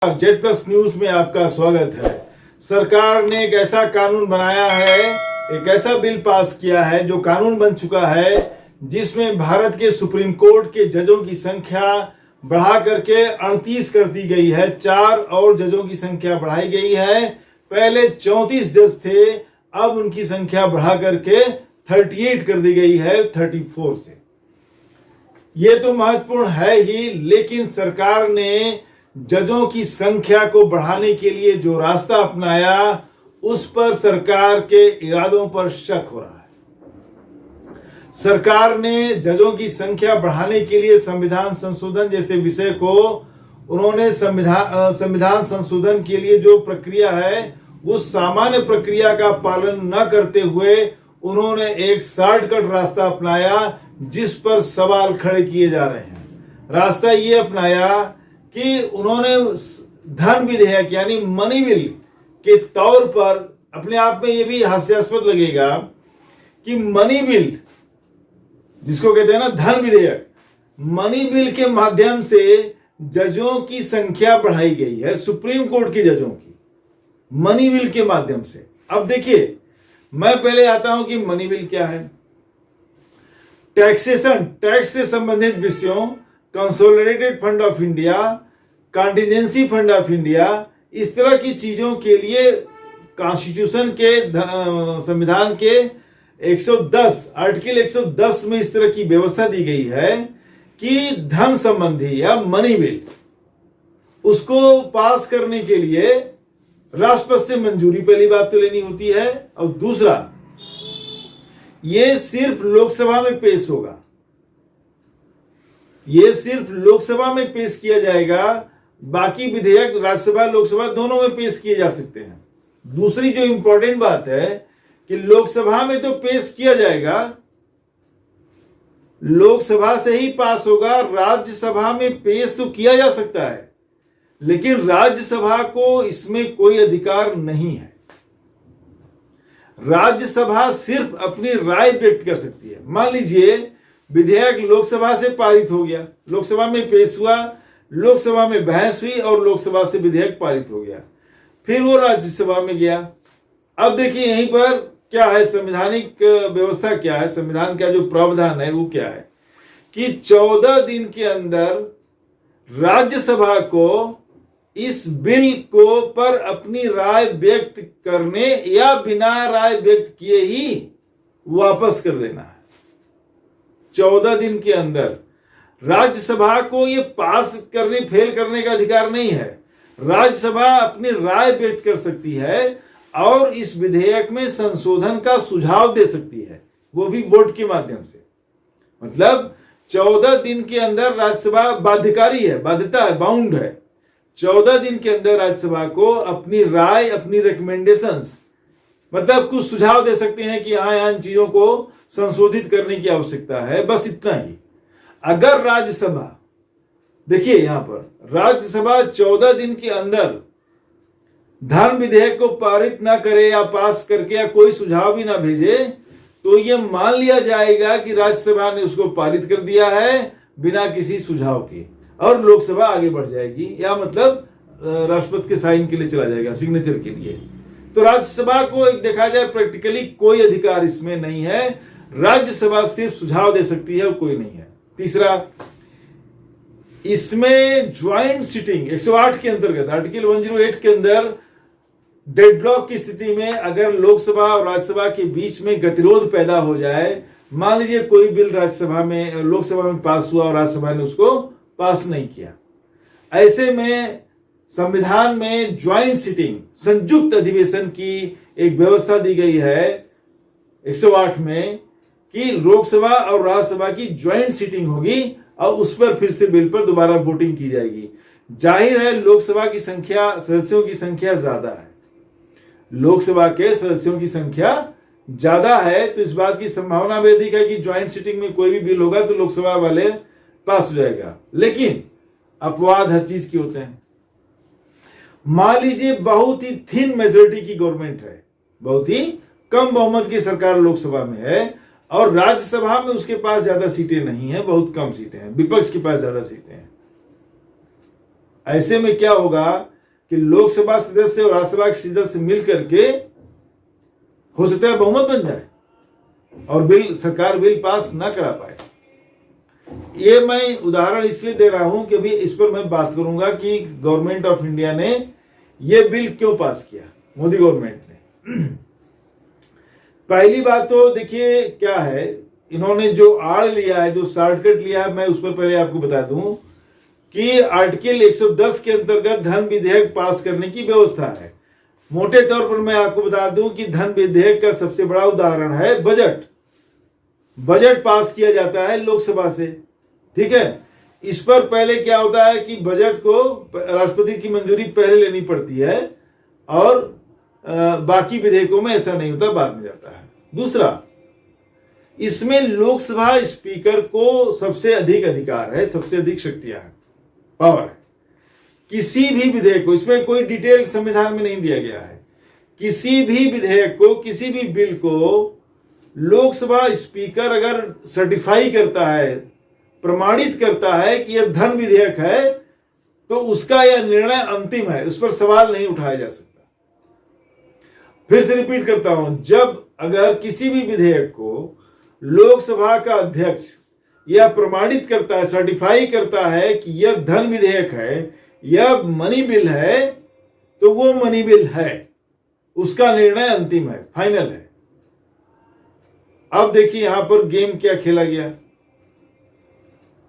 Z plus news में आपका स्वागत है। सरकार ने एक ऐसा कानून बनाया है, एक ऐसा बिल पास किया है जो कानून बन चुका है, जिसमें भारत के सुप्रीम कोर्ट के जजों की संख्या बढ़ा करके 38 कर दी गई है। 4 और जजों की संख्या बढ़ाई गई है। पहले 34 जज थे, अब उनकी संख्या बढ़ा करके 38 कर दी गई है 34 से। ये तो महत्वपूर्ण है ही, लेकिन सरकार ने जजों की संख्या को बढ़ाने के लिए जो रास्ता अपनाया, उस पर सरकार के इरादों पर शक हो रहा है। सरकार ने जजों की संख्या बढ़ाने के लिए संविधान संशोधन जैसे विषय को, उन्होंने संविधान संशोधन के लिए जो प्रक्रिया है, उस सामान्य प्रक्रिया का पालन न करते हुए उन्होंने एक शॉर्टकट रास्ता अपनाया, जिस पर सवाल खड़े किए जा रहे हैं। रास्ता ये अपनाया कि उन्होंने धन विधेयक यानी मनी बिल के तौर पर, अपने आप में ये भी हास्यास्पद लगेगा कि मनी बिल, जिसको कहते हैं ना धन विधेयक, मनी बिल के माध्यम से जजों की संख्या बढ़ाई गई है, सुप्रीम कोर्ट के जजों की, मनी बिल के माध्यम से। अब देखिए, मैं पहले आता हूं कि मनी बिल क्या है। टैक्सेशन, टैक्स से संबंधित विषयों, consolidated fund of India, contingency fund of India, इस तरह की चीजों के लिए कॉन्स्टिट्यूशन के संविधान के 110 आर्टिकल 110 में इस तरह की व्यवस्था दी गई है कि धन संबंधी या मनी बिल, उसको पास करने के लिए राष्ट्रपति से मंजूरी पहली बात तो लेनी होती है, और दूसरा, ये सिर्फ लोकसभा में पेश होगा, ये सिर्फ लोकसभा में पेश किया जाएगा। बाकी विधेयक राज्यसभा लोकसभा दोनों में पेश किए जा सकते हैं। दूसरी जो इंपॉर्टेंट बात है कि लोकसभा में तो पेश किया जाएगा, लोकसभा से ही पास होगा, राज्यसभा में पेश तो किया जा सकता है, लेकिन राज्यसभा को इसमें कोई अधिकार नहीं है। राज्यसभा सिर्फ अपनी राय व्यक्त कर सकती है। मान लीजिए विधेयक लोकसभा से पारित हो गया, लोकसभा में पेश हुआ, लोकसभा में बहस हुई और लोकसभा से विधेयक पारित हो गया, फिर वो राज्यसभा में गया। अब देखिए यहीं पर क्या है, संवैधानिक व्यवस्था क्या है, संविधान का जो प्रावधान है वो क्या है कि 14 दिन के अंदर राज्यसभा को इस बिल को पर अपनी राय व्यक्त करने या बिना राय व्यक्त किए ही वापस कर देना है। 14 दिन के अंदर राज्यसभा को ये पास करने, फेल करने का अधिकार नहीं है। राज्यसभा अपनी राय व्यक्त कर सकती है और इस विधेयक में संशोधन का सुझाव दे सकती है, वो भी वोट के माध्यम से। मतलब 14 दिन के अंदर राज्यसभा बाध्यकारी है, बाध्यता है, बाउंड है। 14 दिन के अंदर राज्यसभा को अपनी राय, अपनी रिकमेंडेशंस, मतलब कुछ सुझाव दे सकते हैं कि हाँ, यहाँ इन चीजों को संशोधित करने की आवश्यकता है, बस इतना ही। अगर राज्यसभा, देखिए यहां पर राज्यसभा 14 दिन के अंदर धन विधेयक को पारित ना करे या पास करके या कोई सुझाव भी ना भेजे, तो यह मान लिया जाएगा कि राज्यसभा ने उसको पारित कर दिया है बिना किसी सुझाव के, और लोकसभा आगे बढ़ जाएगी, या मतलब राष्ट्रपति के साइन के लिए चला जाएगा, सिग्नेचर के लिए। तो राज्यसभा को एक देखा जाए प्रैक्टिकली कोई अधिकार इसमें नहीं है। राज्यसभा सिर्फ सुझाव दे सकती है और कोई नहीं है। तीसरा, इसमें ज्वाइंट सिटिंग 108 के अंतर्गत, आर्टिकल 108 के अंदर डेडलॉक की स्थिति में अगर लोकसभा और राज्यसभा के बीच में गतिरोध पैदा हो जाए, मान लीजिए कोई बिल राज्यसभा में, लोकसभा में पास हुआ और राज्यसभा ने उसको पास नहीं किया, ऐसे में संविधान में ज्वाइंट सिटिंग, संयुक्त अधिवेशन की एक व्यवस्था दी गई है 108 में कि लोकसभा और राज्यसभा की ज्वाइंट सिटिंग होगी और उस पर फिर से बिल पर दोबारा वोटिंग की जाएगी। जाहिर है लोकसभा की संख्या, सदस्यों की संख्या ज्यादा है, लोकसभा के सदस्यों की संख्या ज्यादा है, तो इस बात की संभावना भी अधिक है कि ज्वाइंट सिटिंग में कोई भी बिल होगा तो लोकसभा वाले पास हो जाएगा। लेकिन अपवाद हर चीज के होते हैं। मान लीजिए बहुत ही थिन मेजोरिटी की गवर्नमेंट है, बहुत ही कम बहुमत की सरकार लोकसभा में है और राज्यसभा में उसके पास ज्यादा सीटें नहीं है, बहुत कम सीटें हैं, विपक्ष के पास ज्यादा सीटें हैं। ऐसे में क्या होगा कि लोकसभा सदस्य और राज्यसभा के सदस्य मिल करके हो सकता है बहुमत बन जाए और सरकार बिल पास ना करा पाए। ये मैं उदाहरण इसलिए दे रहा हूं कि अभी इस पर मैं बात करूंगा कि गवर्नमेंट ऑफ इंडिया ने ये बिल क्यों पास किया, मोदी गवर्नमेंट ने। पहली बात तो देखिए क्या है, इन्होंने जो आड़ लिया है, जो शॉर्टकट लिया है, मैं उस पर पहले आपको बता दूं कि आर्टिकल 110 के अंतर्गत धन विधेयक पास करने की व्यवस्था है। मोटे तौर पर मैं आपको बता दूं कि धन विधेयक का सबसे बड़ा उदाहरण है बजट। बजट पास किया जाता है लोकसभा से, ठीक है। इस पर पहले क्या होता है कि बजट को राष्ट्रपति की मंजूरी पहले लेनी पड़ती है और बाकी विधेयकों में ऐसा नहीं होता, बाद में जाता है। दूसरा, इसमें लोकसभा स्पीकर को सबसे अधिक अधिकार है, सबसे अधिक शक्तियां हैं, पावर है। किसी भी विधेयक को, इसमें कोई डिटेल संविधान में नहीं दिया गया है, किसी भी विधेयक को, किसी भी बिल को लोकसभा स्पीकर अगर सर्टिफाई करता है, प्रमाणित करता है कि यह धन विधेयक है, तो उसका यह निर्णय अंतिम है, उस पर सवाल नहीं उठाया जा सकता। फिर से रिपीट करता हूं, जब अगर किसी भी विधेयक को लोकसभा का अध्यक्ष यह प्रमाणित करता है, सर्टिफाई करता है कि यह धन विधेयक है, यह मनी बिल है, तो वो मनी बिल है, उसका निर्णय अंतिम है, फाइनल है। अब देखिए यहां पर गेम क्या खेला गया।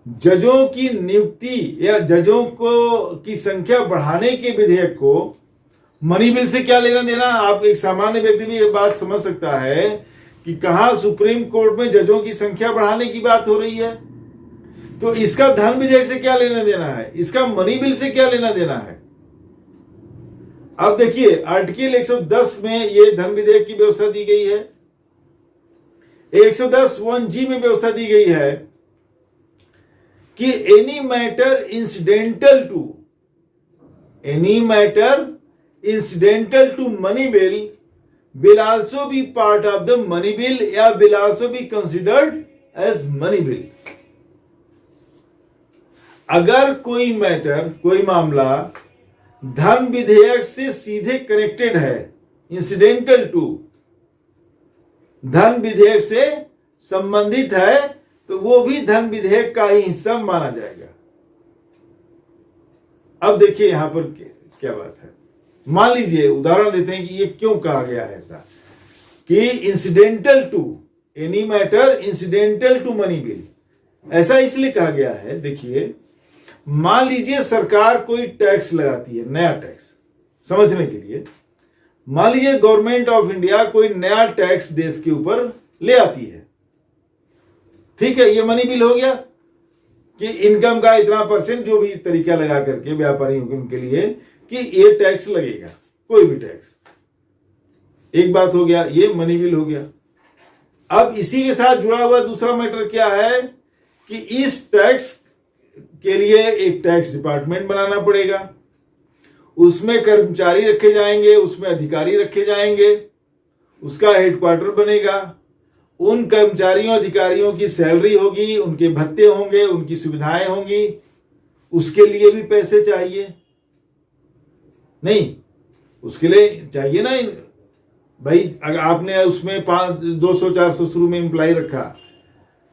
जजों की नियुक्ति या जजों को की संख्या बढ़ाने के विधेयक को मनी बिल से क्या लेना देना। आप एक सामान्य व्यक्ति भी ये बात समझ सकता है कि कहां सुप्रीम कोर्ट में जजों की संख्या बढ़ाने की बात हो रही है, तो इसका धन विधेयक से क्या लेना देना है, इसका मनी बिल से क्या लेना देना है। अब देखिए आर्टिकल 110 में ये धन विधेयक की व्यवस्था दी गई है। 110(1)G में व्यवस्था दी गई है कि any matter incidental to money bill will also be part of the money bill या will also be considered as money bill। अगर कोई मैटर, कोई मामला धन विधेयक से सीधे कनेक्टेड है, इंसिडेंटल टू, धन विधेयक से संबंधित है, तो वो भी धन विधेयक का ही हिस्सा माना जाएगा। अब देखिए यहां पर क्या बात है। मान लीजिए उदाहरण देते हैं कि ये क्यों कहा गया है ऐसा कि incidental to any matter incidental to money bill, ऐसा इसलिए कहा गया है। देखिए मान लीजिए सरकार कोई टैक्स लगाती है, नया टैक्स, समझने के लिए मान लीजिए गवर्नमेंट ऑफ इंडिया कोई नया टैक्स देश के ऊपर ले आती है, ठीक है। ये मनी बिल हो गया कि इनकम का इतना परसेंट, जो भी तरीका लगा करके व्यापारियों के लिए कि ये टैक्स लगेगा, कोई भी टैक्स, एक बात हो गया, ये मनी बिल हो गया। अब इसी के साथ जुड़ा हुआ दूसरा मैटर क्या है कि इस टैक्स के लिए एक टैक्स डिपार्टमेंट बनाना पड़ेगा, उसमें कर्मचारी रखे जाएंगे, उसमें अधिकारी रखे जाएंगे, उसका हेडक्वार्टर बनेगा, उन कर्मचारियों अधिकारियों की सैलरी होगी, उनके भत्ते होंगे, उनकी सुविधाएं होंगी, उसके लिए भी पैसे चाहिए नहीं, उसके लिए चाहिए ना भाई। अगर आपने उसमें 200-400 शुरू में एम्प्लाई रखा,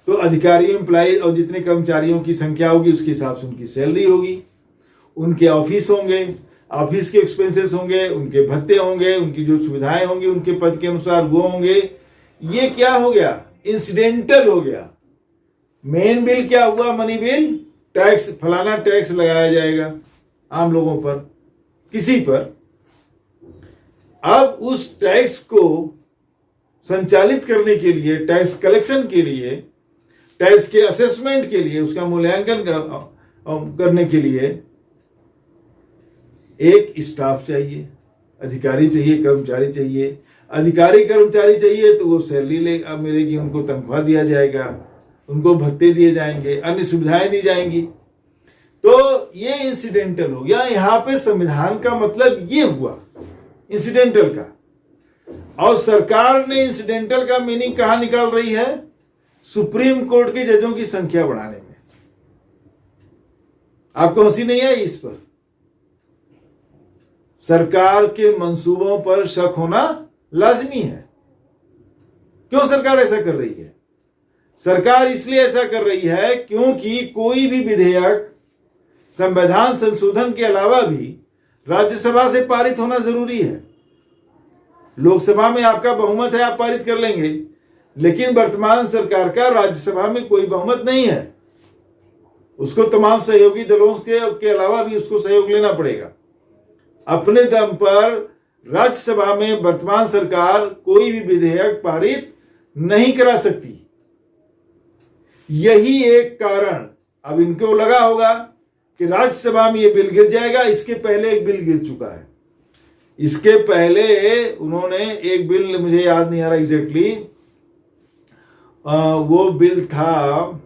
तो अधिकारी एम्प्लाई और जितने कर्मचारियों की संख्या होगी उसके हिसाब से उनकी सैलरी होगी, उनके ऑफिस होंगे, ऑफिस के एक्सपेंसेस होंगे, उनके भत्ते होंगे, उनकी जो सुविधाएं होंगी उनके पद के अनुसार वो होंगे। ये क्या हो गया, इंसिडेंटल हो गया। मेन बिल क्या हुआ, मनी बिल, टैक्स, फलाना टैक्स लगाया जाएगा आम लोगों पर, किसी पर। अब उस टैक्स को संचालित करने के लिए, टैक्स कलेक्शन के लिए, टैक्स के असेसमेंट के लिए, उसका मूल्यांकन करने के लिए एक स्टाफ चाहिए, अधिकारी चाहिए, कर्मचारी चाहिए। अधिकारी कर्मचारी चाहिए तो वो सैलरी मिलेगी, उनको तनख्वाह दिया जाएगा, उनको भत्ते दिए जाएंगे, अन्य सुविधाएं दी जाएंगी। तो ये इंसिडेंटल हो गया। यहां पे संविधान का मतलब ये हुआ इंसिडेंटल का, और सरकार ने इंसिडेंटल का मीनिंग कहां निकाल रही है, सुप्रीम कोर्ट के जजों की संख्या बढ़ाने में। आपको हंसी नहीं आई इस पर? सरकार के मंसूबों पर शक होना लाजमी है। क्यों सरकार ऐसा कर रही है? सरकार इसलिए ऐसा कर रही है क्योंकि कोई भी विधेयक संविधान संशोधन के अलावा भी राज्यसभा से पारित होना जरूरी है। लोकसभा में आपका बहुमत है, आप पारित कर लेंगे, लेकिन वर्तमान सरकार का राज्यसभा में कोई बहुमत नहीं है। उसको तमाम सहयोगी दलों के अलावा भी उसको सहयोग लेना पड़ेगा। अपने दम पर राज्यसभा में वर्तमान सरकार कोई भी विधेयक पारित नहीं करा सकती। यही एक कारण अब इनको लगा होगा कि राज्यसभा में यह बिल गिर जाएगा। इसके पहले एक बिल गिर चुका है। इसके पहले उन्होंने एक बिल, मुझे याद नहीं आ रहा एग्जैक्टली, वो बिल था,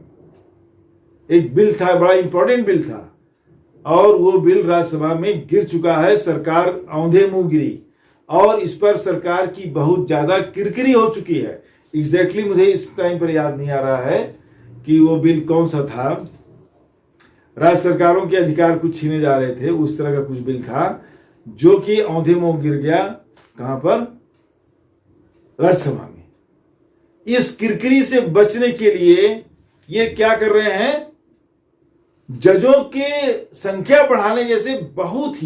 एक बिल था, बड़ा इंपॉर्टेंट बिल था, और वो बिल राज्यसभा में गिर चुका है। सरकार औंधे मुंह गिरी और इस पर सरकार की बहुत ज्यादा किरकिरी हो चुकी है। एग्जैक्टली मुझे इस टाइम पर याद नहीं आ रहा है कि वो बिल कौन सा था। राज्य सरकारों के अधिकार कुछ छीने जा रहे थे, उस तरह का कुछ बिल था जो कि औंधे मुंह गिर गया। कहां पर? राज्यसभा में। इस किरकिरी से बचने के लिए ये क्या कर रहे हैं? जजों के संख्या बढ़ाने जैसे बहुत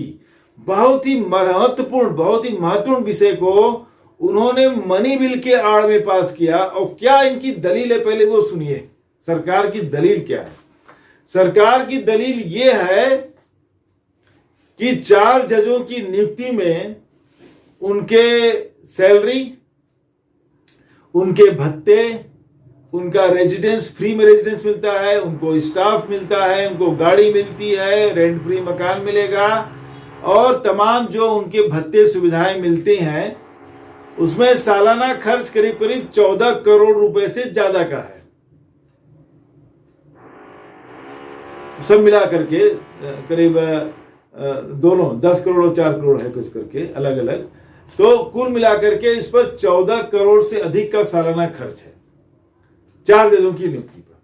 ही महत्वपूर्ण विषय को उन्होंने मनी बिल के आड़ में पास किया। और क्या इनकी दलील है, पहले वो सुनिए। सरकार की दलील क्या है? सरकार की दलील ये है कि 4 जजों की नियुक्ति में उनके सैलरी, उनके भत्ते, उनका रेजिडेंस, फ्री में रेजिडेंस मिलता है, उनको स्टाफ मिलता है, उनको गाड़ी मिलती है, रेंट फ्री मकान मिलेगा, और तमाम जो उनके भत्ते सुविधाएं मिलती हैं उसमें सालाना खर्च करीब करीब 14 करोड़ रुपए से ज्यादा का है। सब मिला करके करीब दोनों 10 करोड़ और 4 करोड़ है कुछ करके अलग अलग, तो कुल मिलाकर के इस पर 14 करोड़ से अधिक का सालाना खर्च है 4 जजों की नियुक्ति पर।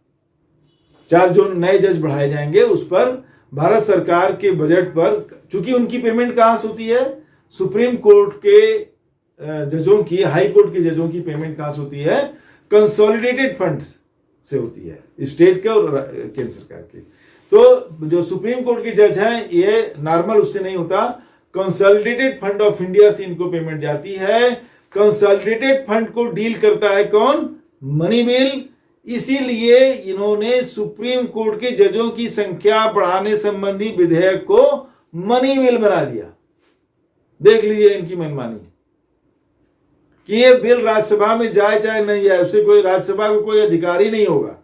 4 जो नए जज बढ़ाए जाएंगे उस पर भारत सरकार के बजट पर, चूंकि उनकी पेमेंट कहां से होती है? सुप्रीम कोर्ट के जजों की, हाई कोर्ट के जजों की पेमेंट कहां से होती है? कंसोलिडेटेड फंड से होती है, स्टेट के और केंद्र सरकार के। तो जो सुप्रीम कोर्ट के जज हैं ये नॉर्मल उससे नहीं होता, कंसोलिडेटेड फंड ऑफ इंडिया से इनको पेमेंट जाती है। कंसोलिडेटेड फंड को डील करता है कौन? Money bill. इसीलिए इन्होंने सुप्रीम कोर्ट के जजों की संख्या बढ़ाने संबंधी विधेयक को मनी बिल बना दिया। देख लीजिए इनकी मनमानी कि ये बिल राज्यसभा में जाए चाहे नहीं जाए, उससे कोई राज्यसभा को कोई अधिकार ही नहीं होगा।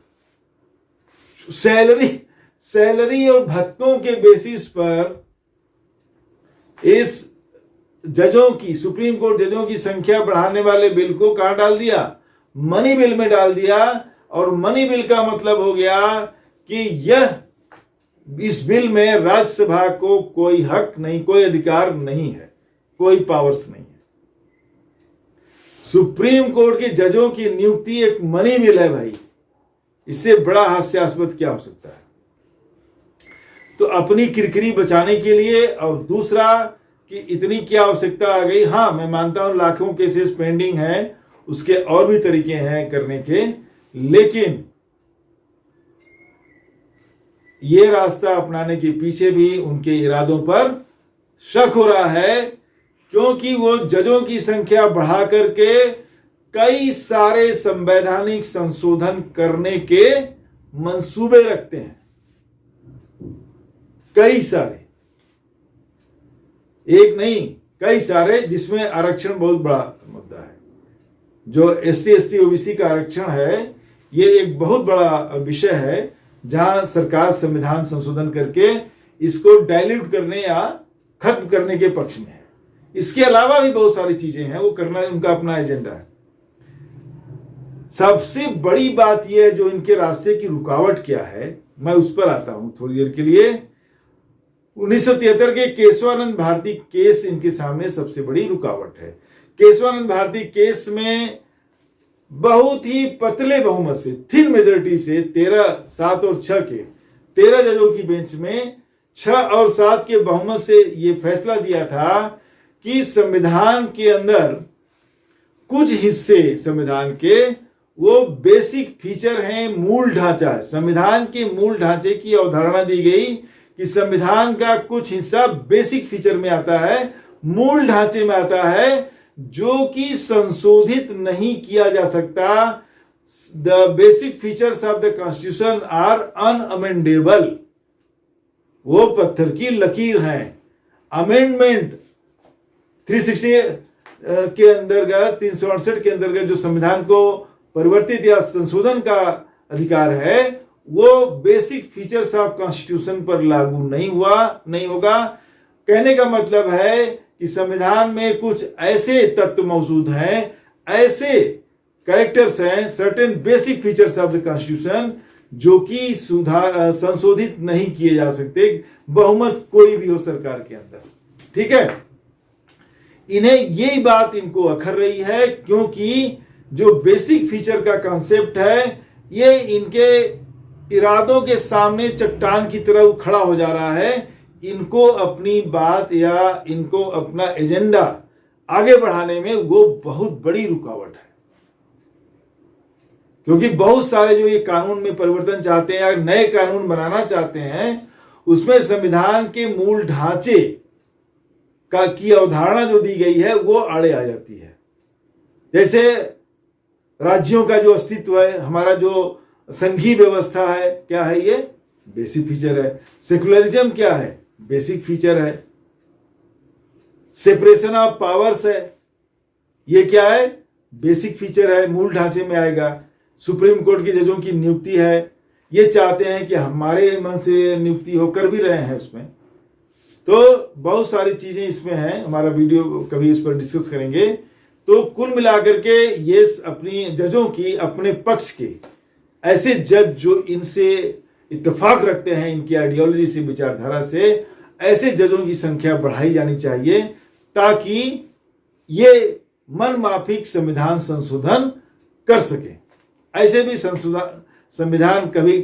सैलरी और भत्तों के बेसिस पर इस जजों की, सुप्रीम कोर्ट जजों की संख्या बढ़ाने वाले बिल को कहां डाल दिया? मनी बिल में डाल दिया। और मनी बिल का मतलब हो गया कि इस बिल में राज्यसभा को कोई हक नहीं, कोई अधिकार नहीं है, कोई पावर्स नहीं है। सुप्रीम कोर्ट के जजों की नियुक्ति एक मनी बिल है भाई। इससे बड़ा हास्यास्पद क्या हो सकता है? तो अपनी किरकिरी बचाने के लिए, और दूसरा कि इतनी क्या आवश्यकता आ गई। हाँ, मैं मानता हूं लाखों केसेस पेंडिंग है, उसके और भी तरीके हैं करने के, लेकिन ये रास्ता अपनाने के पीछे भी उनके इरादों पर शक हो रहा है, क्योंकि वो जजों की संख्या बढ़ा करके कई सारे संवैधानिक संशोधन करने के मंसूबे रखते हैं। कई सारे, एक नहीं कई सारे, जिसमें आरक्षण बहुत बड़ा मुद्दा है। जो एसटी एसटी ओबीसी का आरक्षण है, ये एक बहुत बड़ा विषय है जहां सरकार संविधान संशोधन करके इसको डाइल्यूट करने या खत्म करने के पक्ष में है। इसके अलावा भी बहुत सारी चीजें हैं, वो करना उनका अपना एजेंडा है। सबसे बड़ी बात यह है जो इनके रास्ते की रुकावट क्या है, मैं उस पर आता हूं थोड़ी देर के लिए। 1973 के केशवानंद भारती केस इनके सामने सबसे बड़ी रुकावट है। केशवानंद भारती केस में बहुत ही पतले बहुमत से, थिन मेजोरिटी से 13, 7 और 6 के 13 जजों की बेंच में 6 और 7 के बहुमत से ये फैसला दिया था कि संविधान के अंदर कुछ हिस्से संविधान के वो बेसिक फीचर हैं, मूल ढांचा है। संविधान के मूल ढांचे की अवधारणा दी गई कि संविधान का कुछ हिस्सा बेसिक फीचर में आता है, मूल ढांचे में आता है, जो कि संशोधित नहीं किया जा सकता। The basic features of the constitution are unamendable. वो पत्थर की लकीर है। अमेंडमेंट 360 के अंतर्गत 368 के अंतर्गत जो संविधान को परिवर्तित या संशोधन का अधिकार है, वो बेसिक फीचर्स ऑफ कॉन्स्टिट्यूशन पर लागू नहीं होगा। कहने का मतलब है कि संविधान में कुछ ऐसे तत्व मौजूद हैं, ऐसे कैरेक्टर्स हैं, certain basic features of the constitution जो कि संशोधित नहीं किए जा सकते, बहुमत कोई भी हो सरकार के अंदर। ठीक है, इन्हें यही बात इनको अखर रही है, क्योंकि जो बेसिक फीचर का कॉन्सेप्ट है ये इनके इरादों के सामने चट्टान की तरह खड़ा हो जा रहा है। इनको अपनी बात या इनको अपना एजेंडा आगे बढ़ाने में वो बहुत बड़ी रुकावट है, क्योंकि बहुत सारे जो ये कानून में परिवर्तन चाहते हैं या नए कानून बनाना चाहते हैं, उसमें संविधान के मूल ढांचे का की अवधारणा जो दी गई है वो आड़े आ जाती है। जैसे राज्यों का जो अस्तित्व है, हमारा जो संघीय व्यवस्था है, क्या है ये? बेसिक फीचर है। सेकुलरिज्म क्या है? बेसिक फीचर है। सेपरेशन ऑफ पावर्स है, ये क्या है? बेसिक फीचर है, मूल ढांचे में आएगा। सुप्रीम कोर्ट के जजों की नियुक्ति है, ये चाहते हैं कि हमारे मन से नियुक्ति हो, कर भी रहे हैं उसमें। तो बहुत सारी चीजें इसमें हैं, हमारा वीडियो कभी इस पर डिस्कस करेंगे। तो कुल मिलाकर के ये अपनी जजों की अपने पक्ष के ऐसे जज जो इनसे इत्तेफाक रखते हैं, इनकी आइडियोलॉजी से, विचारधारा से, ऐसे जजों की संख्या बढ़ाई जानी चाहिए ताकि ये मन माफिक संविधान संशोधन कर सके। ऐसे भी संविधान कभी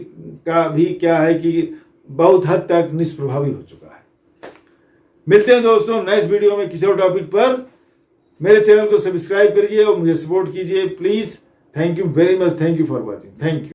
का भी क्या है कि बहुत हद तक निष्प्रभावी हो चुका है। मिलते हैं दोस्तों नेक्स्ट वीडियो में किसी और टॉपिक पर। मेरे चैनल को सब्सक्राइब करिए और मुझे सपोर्ट कीजिए please. Thank you very much. Thank you for watching. Thank you.